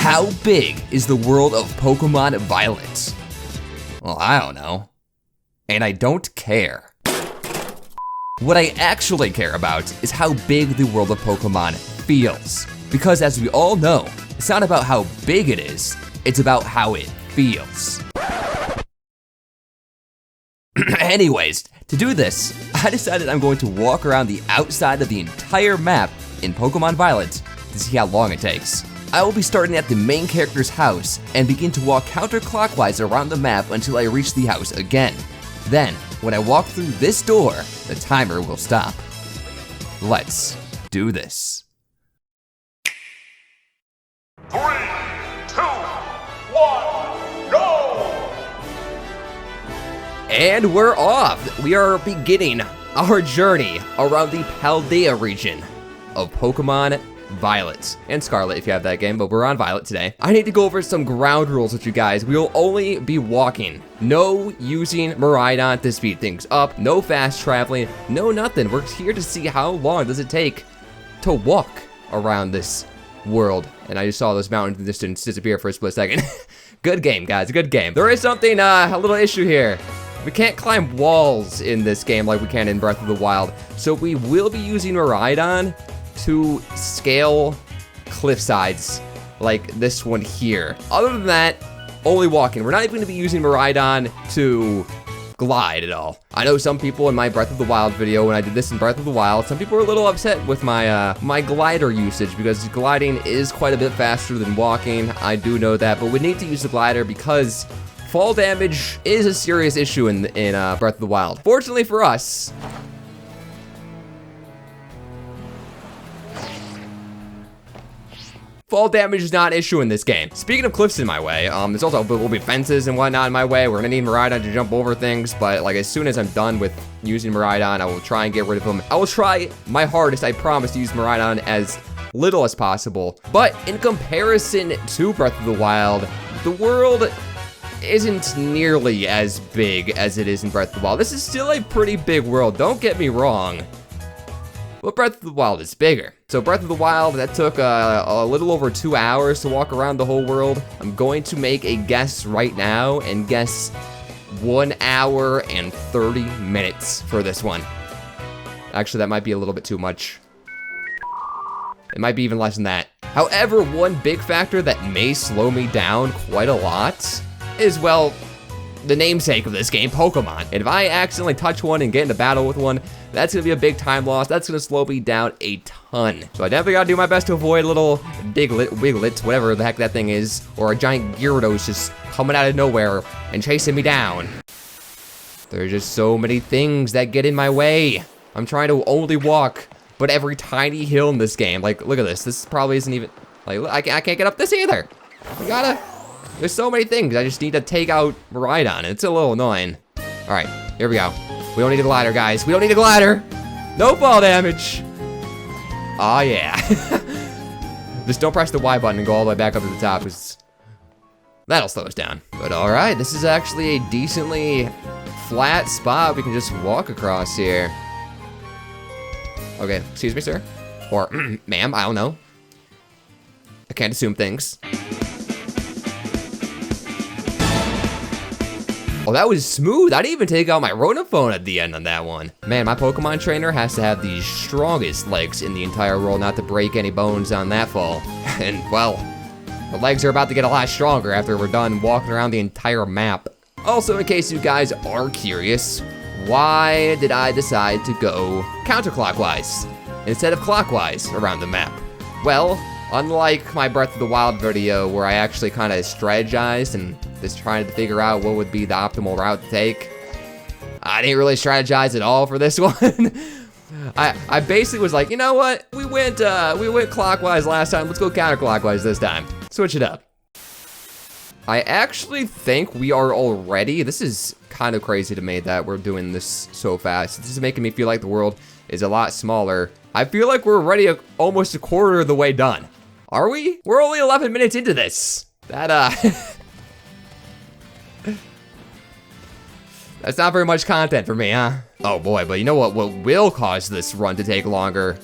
How big is the world of Pokemon Violet? Well, I don't know. And I don't care. What I actually care about is how big the world of Pokemon feels. Because as we all know, it's not about how big it is, it's about how it feels. Anyways, to do this, I decided I'm going to walk around the outside of the entire map in Pokemon Violet to see how long it takes. I will be starting at the main character's house and begin to walk counterclockwise around the map until I reach the house again. Then, when I walk through this door, the timer will stop. Let's do this. 3, 2, 1, go! And we're off! We are beginning our journey around the Paldea region of Pokemon Violet and Scarlet if you have that game, but we're on Violet today. I need to go over some ground rules with you guys. We will only be walking. No using Miraidon to speed things up. No fast traveling. No nothing. We're here to see how long does it take to walk around this world. And I just saw those mountains in the distance disappear for a split second. Good game, guys. Good game. There is something, a little issue here. We can't climb walls in this game like we can in Breath of the Wild. So we will be using Miraidon to scale cliff sides like this one here. Other than that, only walking. We're not even gonna be using Miraidon to glide at all. I know some people in my Breath of the Wild video, when I did this in Breath of the Wild, some people were a little upset with my my glider usage because gliding is quite a bit faster than walking. I do know that, but we need to use the glider because fall damage is a serious issue in Breath of the Wild. Fortunately for us, fall damage is not an issue in this game. Speaking of cliffs in my way, there's also will be fences and whatnot in my way. We're gonna need Miraidon to jump over things, but like as soon as I'm done with using Miraidon, I will try and get rid of them. I will try my hardest, I promise, to use Miraidon as little as possible. But in comparison to Breath of the Wild, the world isn't nearly as big as it is in Breath of the Wild. This is still a pretty big world, don't get me wrong. But Breath of the Wild is bigger. So Breath of the Wild, that took a little over 2 hours to walk around the whole world. I'm going to make a guess right now and guess 1 hour and 30 minutes for this one. Actually, that might be a little bit too much. It might be even less than that. However, one big factor that may slow me down quite a lot is, well, the namesake of this game, Pokemon. And if I accidentally touch one and get into battle with one, that's gonna be a big time loss. That's gonna slow me down a ton. So I definitely gotta do my best to avoid little Wiglets, whatever the heck that thing is, or a giant Gyrados just coming out of nowhere and chasing me down. There's just so many things that get in my way. I'm trying to only walk, but every tiny hill in this game, like, look at this. This probably isn't even, like, I can't get up this either. There's so many things. I just need to take out Miraidon. It's a little annoying. All right, here we go. We don't need a glider, guys. We don't need a glider. No fall damage. Oh, yeah. Just don't press the Y button and go all the way back up to the top, because that'll slow us down. But all right, this is actually a decently flat spot we can just walk across here. Okay, excuse me, sir. Or, ma'am, I don't know. I can't assume things. Oh, that was smooth. I didn't even take out my Rotophone at the end on that one. Man, my Pokemon trainer has to have the strongest legs in the entire world not to break any bones on that fall. And, well, the legs are about to get a lot stronger after we're done walking around the entire map. Also, in case you guys are curious, why did I decide to go counterclockwise instead of clockwise around the map? Well, unlike my Breath of the Wild video where I actually kind of strategized and just trying to figure out what would be the optimal route to take, I didn't really strategize at all for this one. I basically was like, you know what? We went clockwise last time. Let's go counterclockwise this time. Switch it up. I actually think we are already, this is kind of crazy to me that we're doing this so fast. This is making me feel like the world is a lot smaller. I feel like we're already almost a quarter of the way done. Are we? We're only 11 minutes into this. That's not very much content for me, huh? Oh boy, but you know what will cause this run to take longer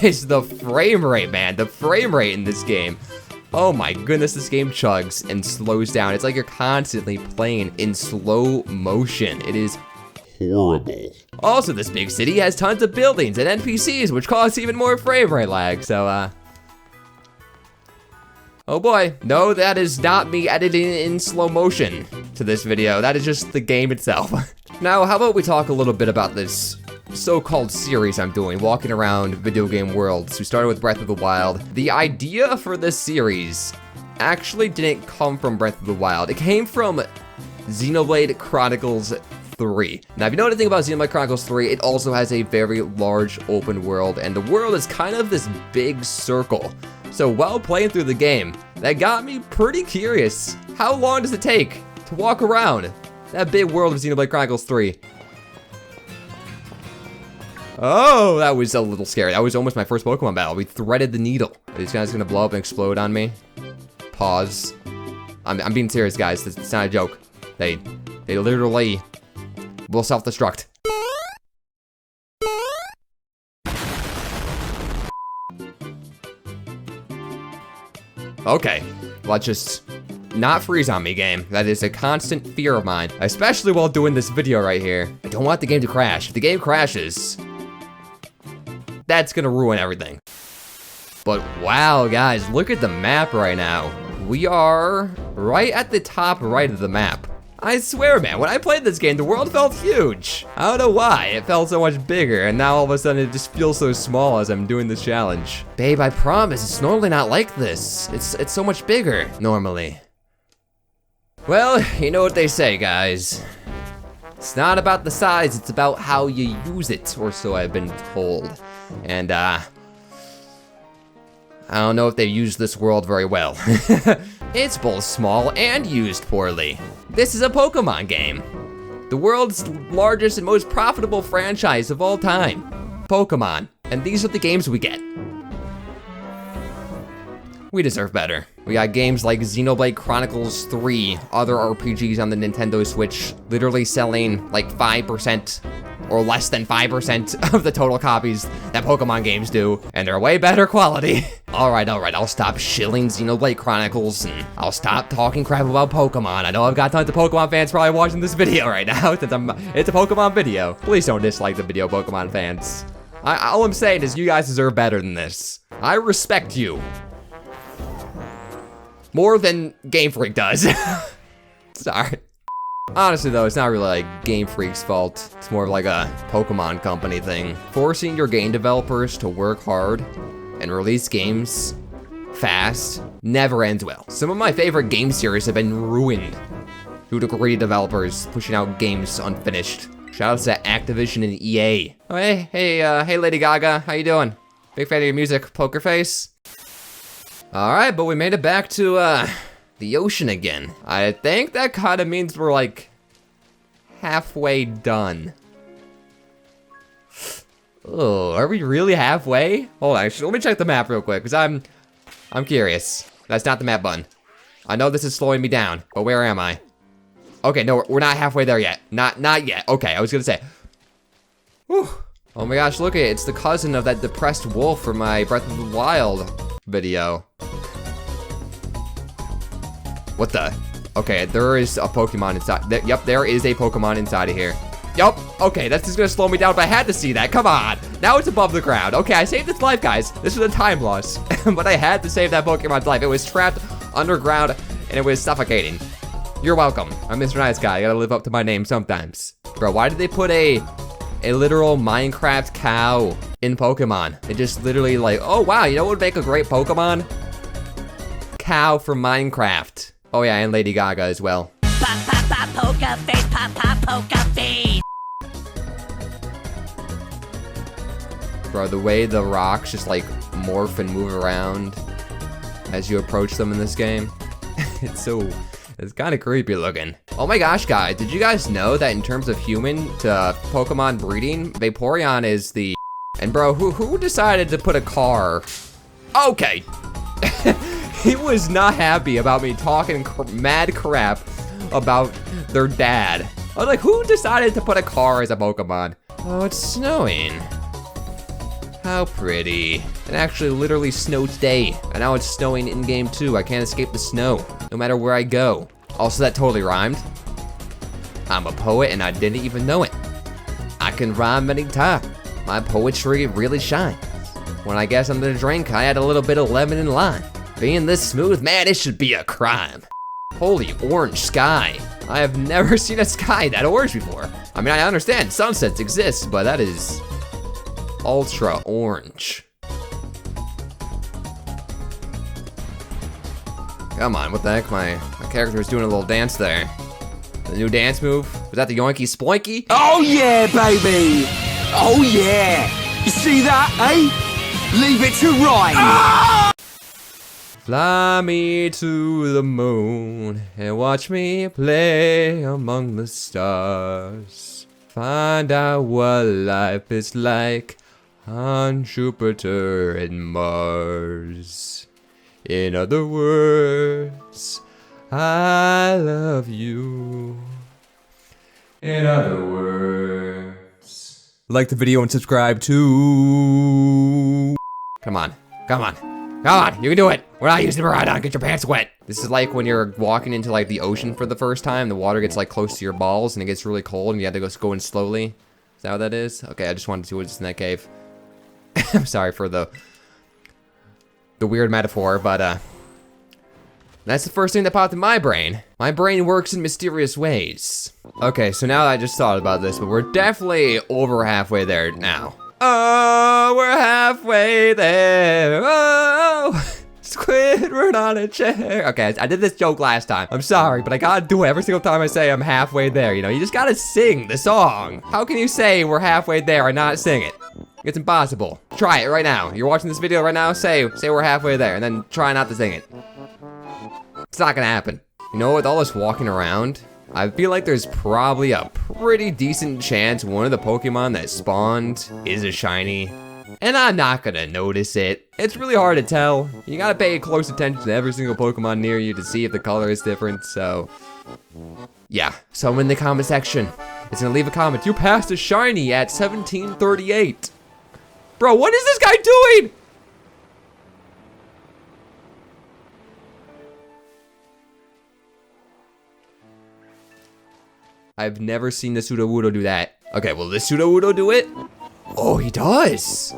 is the frame rate, man. The frame rate in this game. Oh my goodness, this game chugs and slows down. It's like you're constantly playing in slow motion. It is horrible. Also, this big city has tons of buildings and NPCs, which cause even more frame rate lag, so, oh boy. No, that is not me editing in slow motion to this video. That is just the game itself. Now, how about we talk a little bit about this so-called series I'm doing, walking around video game worlds. We started with Breath of the Wild. The idea for this series actually didn't come from Breath of the Wild. It came from Xenoblade Chronicles 3. Now, if you know anything about Xenoblade Chronicles 3, it also has a very large open world, and the world is kind of this big circle. So while playing through the game, that got me pretty curious. How long does it take to walk around that big world of Xenoblade Chronicles 3? Oh, that was a little scary. That was almost my first Pokemon battle. We threaded the needle. Are these guys gonna blow up and explode on me? Pause. I'm being serious, guys. It's not a joke. They literally will self-destruct. Okay, let's just not freeze on me, game. That is a constant fear of mine, especially while doing this video right here. I don't want the game to crash. If the game crashes, that's gonna ruin everything. But wow, guys, look at the map right now. We are right at the top right of the map. I swear, man, when I played this game, the world felt huge. I don't know why, it felt so much bigger, and now all of a sudden it just feels so small as I'm doing this challenge. Babe, I promise, it's normally not like this. It's so much bigger, normally. Well, you know what they say, guys. It's not about the size, it's about how you use it, or so I've been told. And, I don't know if they used this world very well. It's both small and used poorly. This is a Pokemon game. The world's largest and most profitable franchise of all time. Pokemon. And these are the games we get. We deserve better. We got games like Xenoblade Chronicles 3, other RPGs on the Nintendo Switch, literally selling like 5% or less than 5% of the total copies that Pokemon games do, and they're way better quality. All right, I'll stop shilling Xenoblade Chronicles, and I'll stop talking crap about Pokemon. I know I've got tons of Pokemon fans probably watching this video right now, since it's a Pokemon video. Please don't dislike the video, Pokemon fans. All I'm saying is you guys deserve better than this. I respect you. More than Game Freak does. Sorry. Honestly though, it's not really like Game Freak's fault. It's more of like a Pokemon company thing. Forcing your game developers to work hard and release games fast never ends well. Some of my favorite game series have been ruined due to greedy developers pushing out games unfinished. Shoutouts to Activision and EA. Oh, hey Lady Gaga, how you doing? Big fan of your music, Poker Face. All right, but we made it back to the ocean again. I think that kind of means we're like halfway done. Oh, are we really halfway? Hold on, actually, let me check the map real quick, because I'm curious. That's not the map button. I know this is slowing me down, but where am I? Okay, no, we're not halfway there yet. Not yet. Okay, I was gonna say. Whew. Oh my gosh, look at it. It's the cousin of that depressed wolf from my Breath of the Wild video. What the? Okay, there is a Pokemon inside. Yep, there is a Pokemon inside of here. Yup, okay, that's just gonna slow me down, but I had to see that, come on. Now it's above the ground. Okay, I saved its life, guys. This was a time loss, but I had to save that Pokemon's life. It was trapped underground, and it was suffocating. You're welcome. I'm Mr. Nice Guy, I gotta live up to my name sometimes. Bro, why did they put a literal Minecraft cow in Pokemon? It just literally like, oh wow, you know what would make a great Pokemon? Cow from Minecraft. Oh yeah, and Lady Gaga as well. Pop, pop, pop, poker face, pop, pop, poker face. Bro, the way the rocks just like morph and move around as you approach them in this game, it's kind of creepy looking. Oh my gosh, guys, did you guys know that in terms of human to Pokemon breeding, Vaporeon is the... And bro, who decided to put a car? Okay. He was not happy about me talking mad crap about their dad. I was like, who decided to put a car as a Pokemon? Oh, it's snowing. How pretty. It actually literally snowed today. And now it's snowing in game too. I can't escape the snow, no matter where I go. Also, that totally rhymed. I'm a poet and I didn't even know it. I can rhyme anytime. My poetry really shines. When I guess under the drink, I add a little bit of lemon and lime. Being this smooth, man, it should be a crime. Holy orange sky. I have never seen a sky that orange before. I mean, I understand sunsets exist, but that is ultra orange. Come on, what the heck? My character was doing a little dance there. The new dance move? Was that the yoinky sploinky? Oh yeah, baby! Oh yeah! You see that, eh? Leave it to right! Ah! Fly me to the moon and watch me play among the stars. Find out what life is like on Jupiter and Mars. In other words, I love you. In other words, like the video and subscribe too. Come on, come on, come on, you can do it. We're not using Gyrados, get your pants wet. This is like when you're walking into like the ocean for the first time, the water gets like close to your balls and it gets really cold and you have to go in slowly. Is that what that is? Okay, I just wanted to see what's in that cave. I'm sorry for the weird metaphor, but that's the first thing that popped in my brain. My brain works in mysterious ways. Okay, so now that I just thought about this, but we're definitely over halfway there now. Oh, we're halfway there. Oh, Squidward on a chair. Okay, I did this joke last time. I'm sorry, but I gotta do it every single time I say I'm halfway there. You know, you just gotta sing the song. How can you say we're halfway there and not sing it? It's impossible. Try it right now. You're watching this video right now, say we're halfway there, and then try not to sing it. It's not gonna happen. You know, with all this walking around, I feel like there's probably a pretty decent chance one of the Pokemon that spawned is a shiny, and I'm not gonna notice it. It's really hard to tell. You gotta pay close attention to every single Pokemon near you to see if the color is different, so yeah. Someone in the comment section is gonna leave a comment. You passed a shiny at 1738. Bro, what is this guy doing? I've never seen the Sudowoodo do that. Okay, will this Sudowoodo do it? Oh, he does.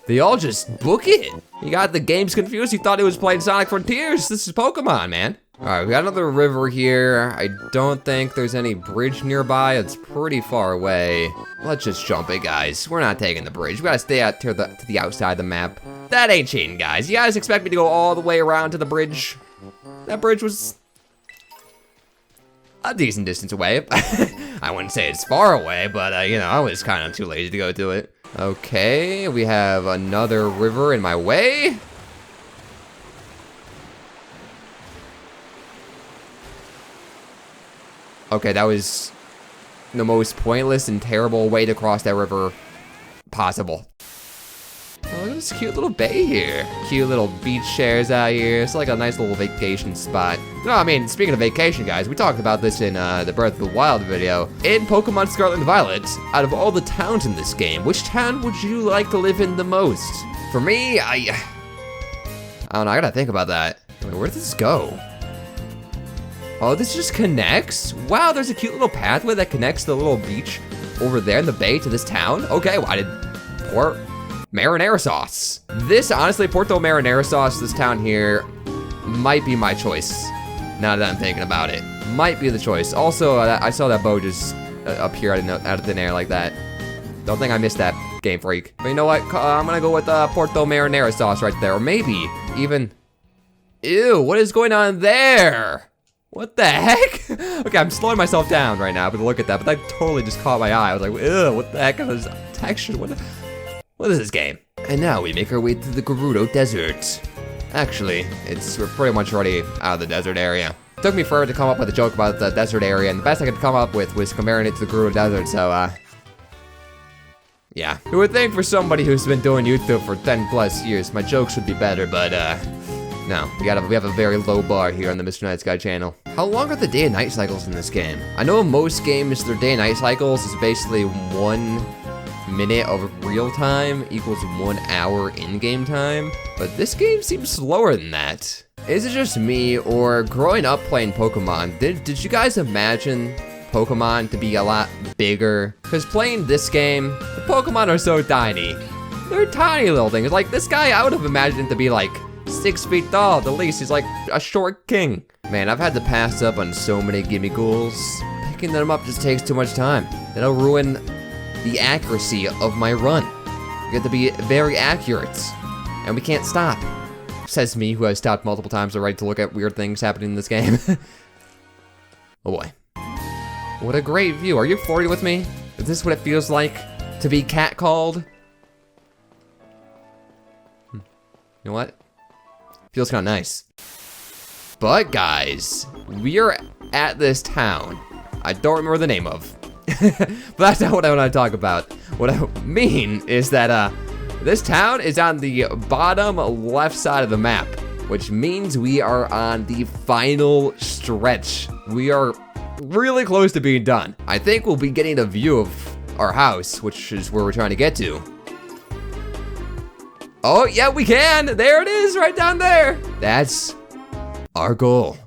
They all just book it. He got the games confused. He thought he was playing Sonic Frontiers. This is Pokemon, man. All right, we got another river here. I don't think there's any bridge nearby. It's pretty far away. Let's just jump it, guys. We're not taking the bridge. We gotta stay out to the outside of the map. That ain't cheating, guys. You guys expect me to go all the way around to the bridge? That bridge was a decent distance away. I wouldn't say it's far away, but you know, I was kind of too lazy to go to it. Okay, we have another river in my way. Okay, that was the most pointless and terrible way to cross that river possible. Oh, look at this cute little bay here. Cute little beach chairs out here. It's like a nice little vacation spot. No, I mean, speaking of vacation, guys, we talked about this in the Breath of the Wild video. In Pokemon Scarlet and Violet, out of all the towns in this game, which town would you like to live in the most? For me, I don't know, I gotta think about that. Wait, where does this go? Oh, this just connects? Wow, there's a cute little pathway that connects the little beach over there in the bay to this town? Okay, well, I did Port Marinara Sauce. This, honestly, Porto Marinara Sauce, this town here, might be my choice. Now that I'm thinking about it. Might be the choice. Also, I saw that bow just appear out of thin air like that. Don't think I missed that, Game Freak. But you know what? I'm gonna go with Porto Marinara Sauce right there. Or maybe even, ew, what is going on there? What the heck? Okay, I'm slowing myself down right now, but look at that. But that totally just caught my eye. I was like, ew, what the heck is this texture? What is this game? And now we make our way to the Gyrados Desert. Actually, we're pretty much already out of the desert area. It took me forever to come up with a joke about the desert area, and the best I could come up with was comparing it to the Gyrados Desert, so, yeah. You would think for somebody who's been doing YouTube for 10 plus years, my jokes would be better, but, no, we have a very low bar here on the Mr. Night Sky channel. How long are the day and night cycles in this game? I know in most games, their day and night cycles is basically 1 minute of real time equals 1 hour in-game time, but this game seems slower than that. Is it just me, or growing up playing Pokemon, did you guys imagine Pokemon to be a lot bigger? Because playing this game, the Pokemon are so tiny. They're tiny little things. Like this guy, I would have imagined to be like 6 feet tall at the least. He's like a short king. Man, I've had to pass up on so many gimme ghouls. Picking them up just takes too much time. That'll ruin the accuracy of my run. You have to be very accurate, and we can't stop. Says me, who has stopped multiple times already to look at weird things happening in this game. Oh boy. What a great view. Are you flirting with me? Is this what it feels like to be catcalled? You know what? Feels kind of nice. But guys, we are at this town I don't remember the name of. But that's not what I want to talk about. What I mean is that this town is on the bottom left side of the map, which means we are on the final stretch. We are really close to being done. I think we'll be getting a view of our house, which is where we're trying to get to. Oh, yeah, we can. There it is, right down there. That's our goal.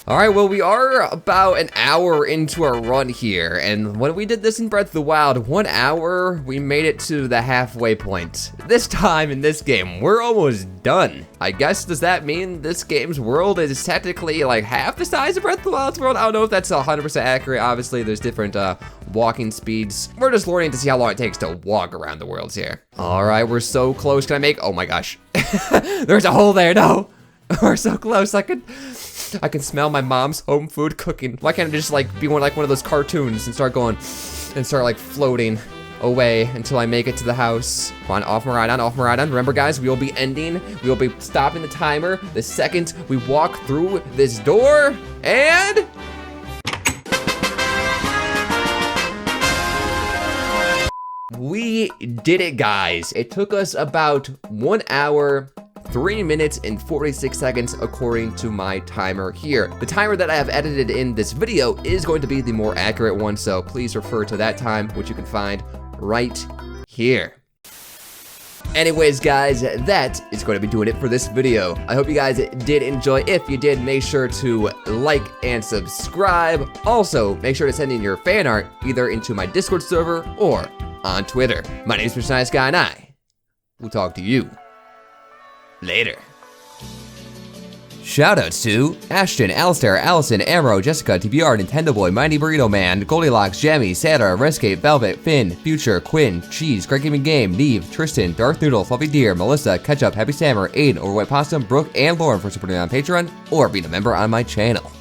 All right, well, we are about an hour into our run here, and when we did this in Breath of the Wild, 1 hour, we made it to the halfway point. This time in this game, we're almost done. I guess, does that mean this game's world is technically like half the size of Breath of the Wild's world? I don't know if that's 100% accurate. Obviously, there's different walking speeds. We're just learning to see how long it takes to walk around the worlds here. All right, we're so close. Can I make, oh my gosh. There's a hole there, no. We're so close, I can smell my mom's home food cooking. Why can't I just like be one of those cartoons and start going and start like floating away until I make it to the house? Come on, off Miraidon, off Miraidon. Remember guys, we will be stopping the timer the second we walk through this door, and we did it, guys. It took us about 1 hour, 3 minutes and 46 seconds according to my timer here. The timer that I have edited in this video is going to be the more accurate one, so please refer to that time, which you can find right here. Anyways guys, that is going to be doing it for this video. I hope you guys did enjoy. If you did, make sure to like and subscribe. Also, make sure to send in your fan art either into my Discord server or on Twitter. My name is Mr. Nice Guy, and I will talk to you later. Shoutouts to Ashton, Alistair, Allison, Amro, Jessica, TBR, Nintendo Boy, Mighty Burrito Man, Goldilocks, Jammy, Sandra, Rescape, Velvet, Finn, Future, Quinn, Cheese, Greg Gaming Game, Neve, Tristan, Darth Noodle, Fluffy Deer, Melissa, Ketchup, Happy Sammer, Aiden, Overwhite Possum, Brooke, and Lauren for supporting me on Patreon or being a member on my channel.